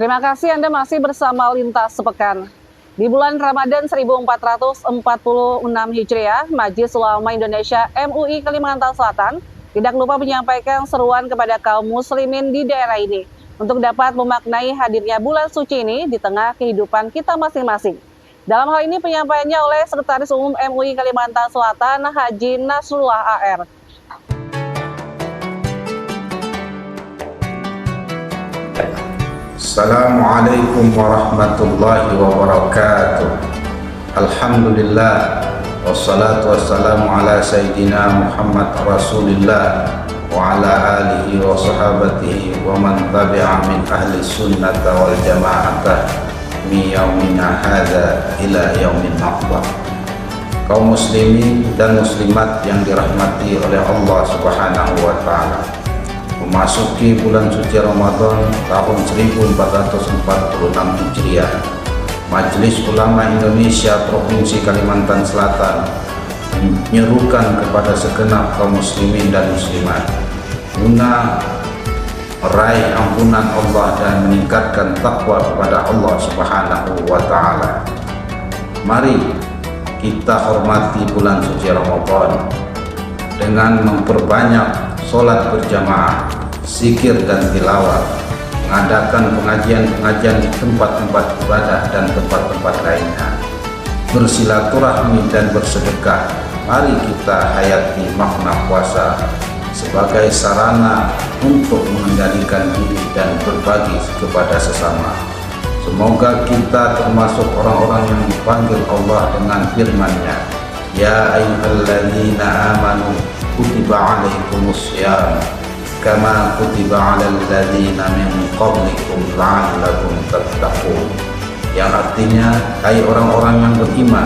Terima kasih Anda masih bersama Lintas Sepekan. Di bulan Ramadan 1446 Hijriah, Majelis Ulama Indonesia MUI Kalimantan Selatan tidak lupa menyampaikan seruan kepada kaum muslimin di daerah ini untuk dapat memaknai hadirnya bulan suci ini di tengah kehidupan kita masing-masing. Dalam hal ini penyampaiannya oleh Sekretaris Umum MUI Kalimantan Selatan, Haji Nasrullah AR. Assalamualaikum warahmatullahi wabarakatuh. Alhamdulillah, wassalatu wassalamu ala sayyidina Muhammad Rasulillah wa ala alihi wa sahabatihi wa man tabi'a min ahli sunnata wal jama'atah min yaumina hadha ila yaumin naqbah. Kaum muslimin dan muslimat yang dirahmati oleh Allah Subhanahu wa ta'ala, memasuki bulan suci Ramadan tahun 1446 Hijriah, Majelis Ulama Indonesia Provinsi Kalimantan Selatan menyerukan kepada segenap kaum muslimin dan muslimat guna meraih ampunan Allah dan meningkatkan takwa kepada Allah Subhanahu wa ta'ala. Mari kita hormati bulan suci Ramadan dengan memperbanyak sholat berjamaah, zikir dan tilawah, mengadakan pengajian-pengajian di tempat-tempat ibadah dan tempat-tempat lainnya, bersilaturahmi dan bersedekah. Mari kita hayati makna puasa sebagai sarana untuk mengendalikan diri dan berbagi kepada sesama. Semoga kita termasuk orang-orang yang dipanggil Allah dengan firman-Nya, Ya ayyuhalladzina amanu kutiba alaikumussyam kama kutiba alal ladzina min qablikum la'allakum tattaqun, yang artinya, hai orang-orang yang beriman,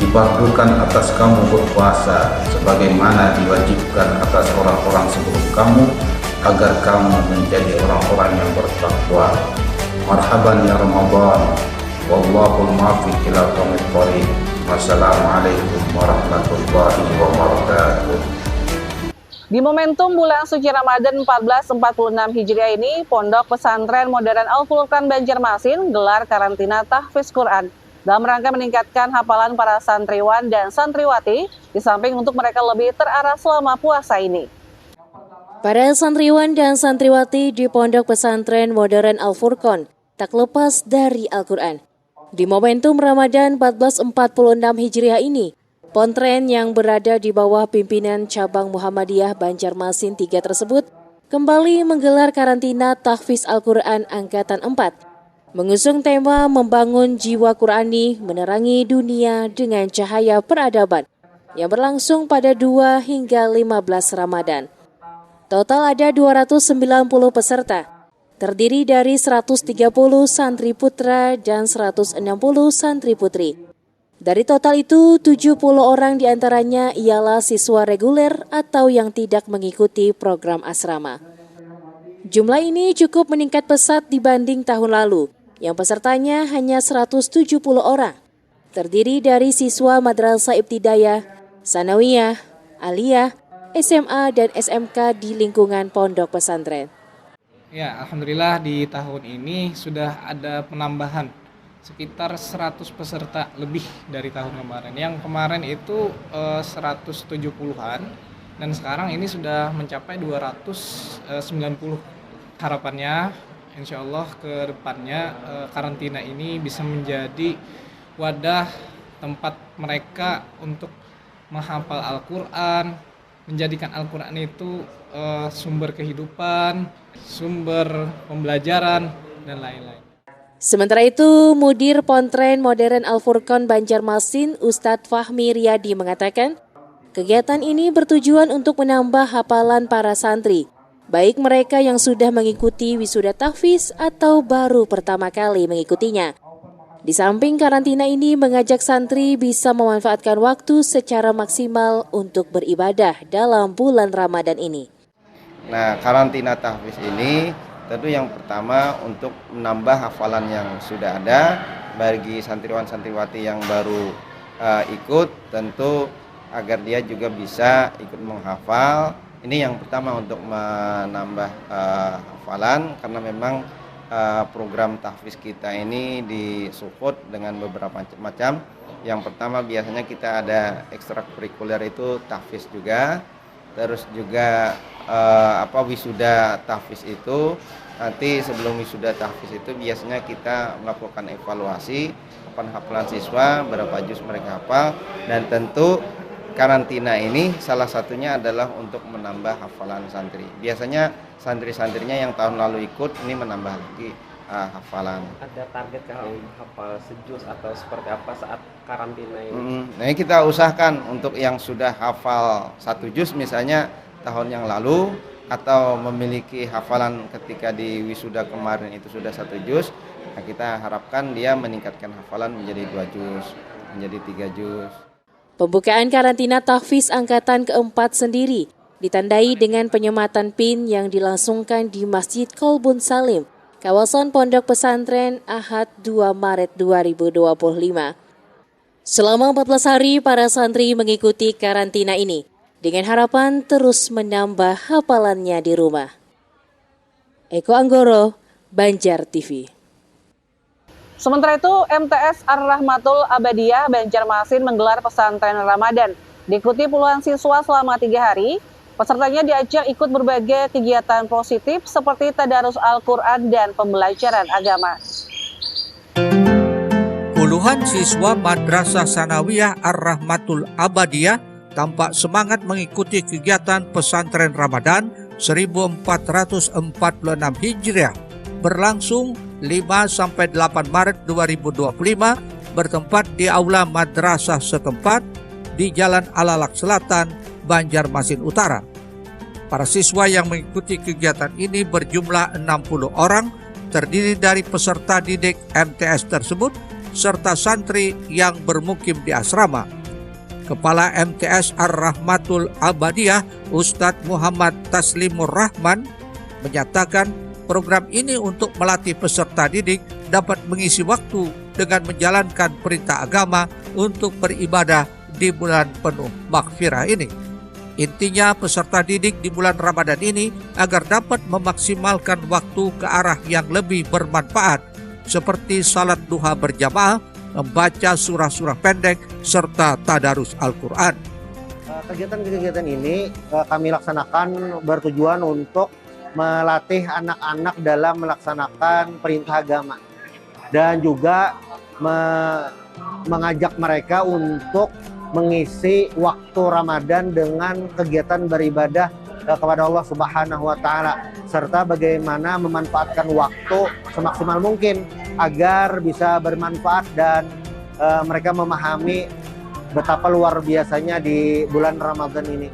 difardukan atas kamu berpuasa sebagaimana diwajibkan atas orang-orang sebelum kamu agar kamu menjadi orang-orang yang bertakwa. Marhaban ya Ramadan, wallahul muwaffiq ila aqwamit thoriq. Wassalamualaikum warahmatullahi wabarakatuh. Di momentum bulan suci Ramadan 1446 Hijriah ini, Pondok Pesantren Modern Al-Furqan Banjarmasin gelar karantina tahfiz Quran dalam rangka meningkatkan hafalan para santriwan dan santriwati, di samping untuk mereka lebih terarah selama puasa ini. Para santriwan dan santriwati di Pondok Pesantren Modern Al-Furqan tak lepas dari Al-Quran. Di momentum Ramadan 1446 Hijriah ini, Pontren yang berada di bawah pimpinan cabang Muhammadiyah Banjarmasin 3 tersebut kembali menggelar karantina tahfiz Al-Quran Angkatan 4, mengusung tema membangun jiwa Qurani menerangi dunia dengan cahaya peradaban yang berlangsung pada 2 hingga 15 Ramadan. Total ada 290 peserta, terdiri dari 130 santri putra dan 160 santri putri. Dari total itu, 70 orang diantaranya ialah siswa reguler atau yang tidak mengikuti program asrama. Jumlah ini cukup meningkat pesat dibanding tahun lalu, yang pesertanya hanya 170 orang. Terdiri dari siswa Madrasah Ibtidayah, Sanawiyah, Aliyah, SMA, dan SMK di lingkungan pondok pesantren. Ya, alhamdulillah di tahun ini sudah ada penambahan sekitar 100 peserta lebih dari tahun kemarin. Yang kemarin itu 170-an dan sekarang ini sudah mencapai 290. Harapannya insya Allah ke depannya karantina ini bisa menjadi wadah tempat mereka untuk menghafal Al-Quran, menjadikan Al-Quran itu sumber kehidupan, sumber pembelajaran, dan lain-lain. Sementara itu, Mudir Pontren Modern Al-Furqan Banjarmasin, Ustadz Fahmi Riyadi mengatakan, kegiatan ini bertujuan untuk menambah hafalan para santri, baik mereka yang sudah mengikuti wisuda tahfiz atau baru pertama kali mengikutinya. Di samping karantina ini mengajak santri bisa memanfaatkan waktu secara maksimal untuk beribadah dalam bulan Ramadan ini. Nah, karantina tahfiz ini tentu yang pertama untuk menambah hafalan yang sudah ada bagi santriwan-santriwati yang baru ikut, tentu agar dia juga bisa ikut menghafal. Ini yang pertama untuk menambah hafalan, karena memang program tahfiz kita ini disupport dengan beberapa macam. Yang pertama biasanya kita ada ekstrakurikuler itu tahfiz juga. Terus juga wisuda tahfiz itu nanti sebelum wisuda tahfiz itu biasanya kita melakukan evaluasi kapan hafalan siswa, berapa juz mereka hafal, dan tentu karantina ini salah satunya adalah untuk menambah hafalan santri. Biasanya santri-santrinya yang tahun lalu ikut ini menambah lagi hafalan. Ada target kalau hafal sejuz atau seperti apa saat karantina ini? Nah, kita usahakan untuk yang sudah hafal 1 juz misalnya tahun yang lalu, atau memiliki hafalan ketika di wisuda kemarin itu sudah 1 juz, nah kita harapkan dia meningkatkan hafalan menjadi 2 juz, menjadi 3 juz. Pembukaan karantina tahfiz angkatan keempat sendiri ditandai dengan penyematan PIN yang dilangsungkan di Masjid Kolbun Salim, kawasan Pondok Pesantren Ahad 2 Maret 2025. Selama 14 hari para santri mengikuti karantina ini dengan harapan terus menambah hafalannya di rumah. Eko Anggoro, Banjar TV. Sementara itu, MTS Ar-Rahmatul Abadiyah Banjarmasin menggelar pesantren Ramadan. Diikuti puluhan siswa selama 3 hari. Pesertanya diajak ikut berbagai kegiatan positif seperti tadarus Al-Quran dan pembelajaran agama. Puluhan siswa Madrasah Sanawiyah Ar-Rahmatul Abadiyah tampak semangat mengikuti kegiatan pesantren Ramadan 1446 Hijriah berlangsung 5-8 Maret 2025 bertempat di Aula Madrasah setempat di Jalan Alalak Selatan, Banjarmasin Utara. Para siswa yang mengikuti kegiatan ini berjumlah 60 orang, terdiri dari peserta didik MTS tersebut, serta santri yang bermukim di asrama. Kepala MTS Ar-Rahmatul Abadiyah, Ustadz Muhammad Taslimur Rahman, menyatakan program ini untuk melatih peserta didik dapat mengisi waktu dengan menjalankan perintah agama untuk beribadah di bulan penuh maghfirah ini. Intinya peserta didik di bulan Ramadan ini agar dapat memaksimalkan waktu ke arah yang lebih bermanfaat seperti salat duha berjamaah, membaca surah-surah pendek, serta tadarus Al-Quran. Kegiatan-kegiatan ini kami laksanakan bertujuan untuk melatih anak-anak dalam melaksanakan perintah agama dan juga mengajak mereka untuk mengisi waktu Ramadan dengan kegiatan beribadah kepada Allah Subhanahu wa Ta'ala, serta bagaimana memanfaatkan waktu semaksimal mungkin agar bisa bermanfaat dan mereka memahami betapa luar biasanya di bulan Ramadan ini.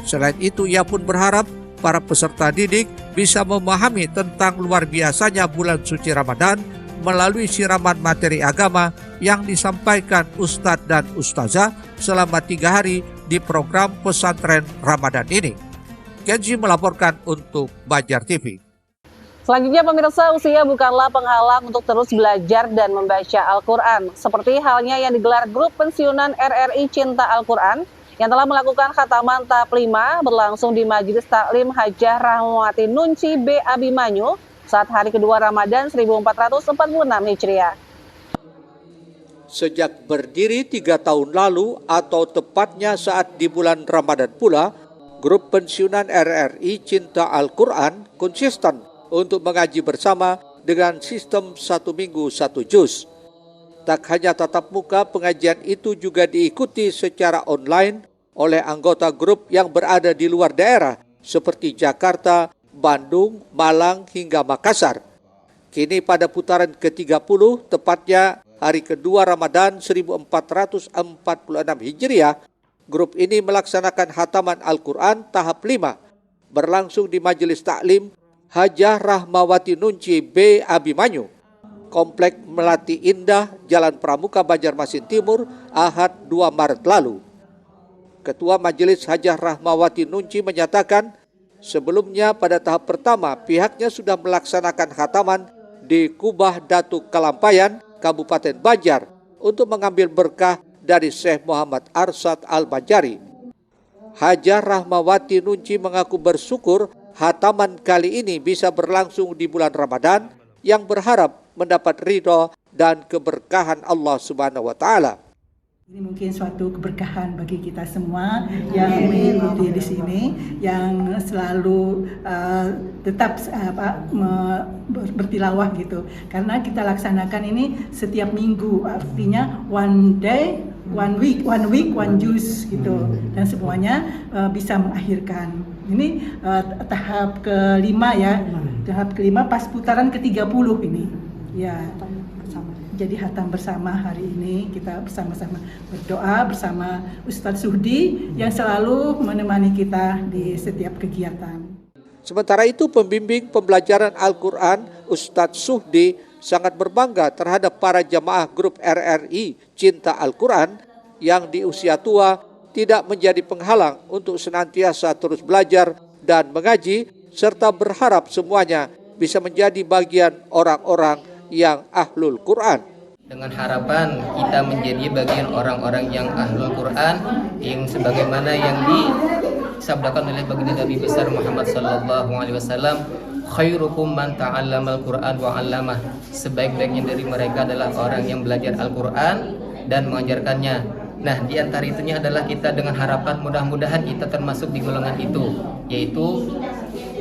Selain itu, ia pun berharap para peserta didik bisa memahami tentang luar biasanya bulan suci Ramadan melalui siraman materi agama yang disampaikan Ustadz dan Ustazah selama 3 hari di program pesantren Ramadan ini. Kenji melaporkan untuk Banjar TV. Selanjutnya pemirsa, usia bukanlah penghalang untuk terus belajar dan membaca Al-Quran. Seperti halnya yang digelar grup pensiunan RRI Cinta Al-Quran yang telah melakukan khataman tahap 5 berlangsung di Majelis Taklim Hajah Rahmawati Nunci B. Abimanyu saat hari kedua Ramadan 1446 Hijriah. Sejak berdiri 3 tahun lalu atau tepatnya saat di bulan Ramadan pula, grup pensiunan RRI Cinta Al-Quran konsisten untuk mengaji bersama dengan sistem 1 minggu 1 juz. Tak hanya tatap muka, pengajian itu juga diikuti secara online oleh anggota grup yang berada di luar daerah seperti Jakarta, Bandung, Malang, hingga Makassar. Kini pada putaran ke-30, tepatnya hari kedua Ramadan 1446 Hijriah, grup ini melaksanakan khataman Al-Quran tahap 5, berlangsung di Majelis Taklim Hajah Rahmawati Nunci B. Abimanyu, Komplek Melati Indah, Jalan Pramuka, Banjarmasin Timur, Ahad 2 Maret lalu. Ketua Majelis Hajah Rahmawati Nunci menyatakan, sebelumnya pada tahap pertama pihaknya sudah melaksanakan khataman di Kubah Datuk Kalampayan, Kabupaten Banjar untuk mengambil berkah dari Syekh Muhammad Arsad Al-Banjari. Hajah Rahmawati Nunci mengaku bersyukur hataman kali ini bisa berlangsung di bulan Ramadan yang berharap mendapat ridho dan keberkahan Allah Subhanahu wa taala. Ini mungkin suatu keberkahan bagi kita semua yang mengikuti di sini, yang selalu tetap bertilawah gitu. Karena kita laksanakan ini setiap minggu, artinya one day, one week, one juz gitu. Dan semuanya bisa mengakhirkan. Ini tahap kelima ya, tahap kelima pas putaran ke-30 ini. Ya. Jadi hatam bersama hari ini, kita bersama-sama berdoa bersama Ustadz Suhdi yang selalu menemani kita di setiap kegiatan. Sementara itu pembimbing pembelajaran Al-Quran Ustadz Suhdi sangat berbangga terhadap para jamaah grup RRI Cinta Al-Quran yang di usia tua tidak menjadi penghalang untuk senantiasa terus belajar dan mengaji, serta berharap semuanya bisa menjadi bagian orang-orang yang ahlul Quran. Dengan harapan kita menjadi bagian orang-orang yang ahlul Quran, yang sebagaimana yang disabdakan oleh baginda Nabi besar Muhammad sallallahu alaihi wasallam, khairukum man ta'allamal Quran wa 'allamah. Sebaik-baiknya dari mereka adalah orang yang belajar Al-Qur'an dan mengajarkannya. Nah, di antara itunya adalah kita dengan harapan mudah-mudahan kita termasuk di golongan itu, yaitu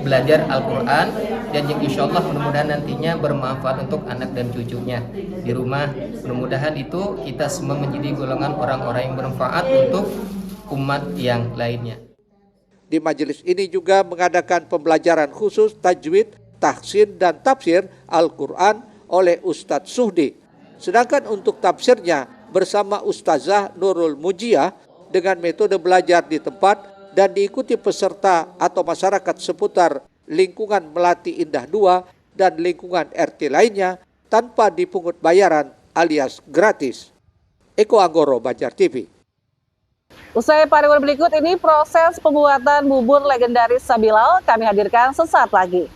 belajar Al-Quran dan yang insya Allah mudah-mudahan nantinya bermanfaat untuk anak dan cucunya di rumah. Mudah-mudahan itu kita semua menjadi golongan orang-orang yang bermanfaat untuk umat yang lainnya. Di majelis ini juga mengadakan pembelajaran khusus tajwid, tahsin dan tafsir Al-Quran oleh Ustadz Suhdi. Sedangkan untuk tafsirnya bersama Ustazah Nurul Mujiyah dengan metode belajar di tempat dan diikuti peserta atau masyarakat seputar lingkungan Melati Indah 2 dan lingkungan RT lainnya tanpa dipungut bayaran alias gratis. Eko Anggoro, Banjar TV. Usai pariwara berikut ini proses pembuatan bubur legendaris Sabilal kami hadirkan sesaat lagi.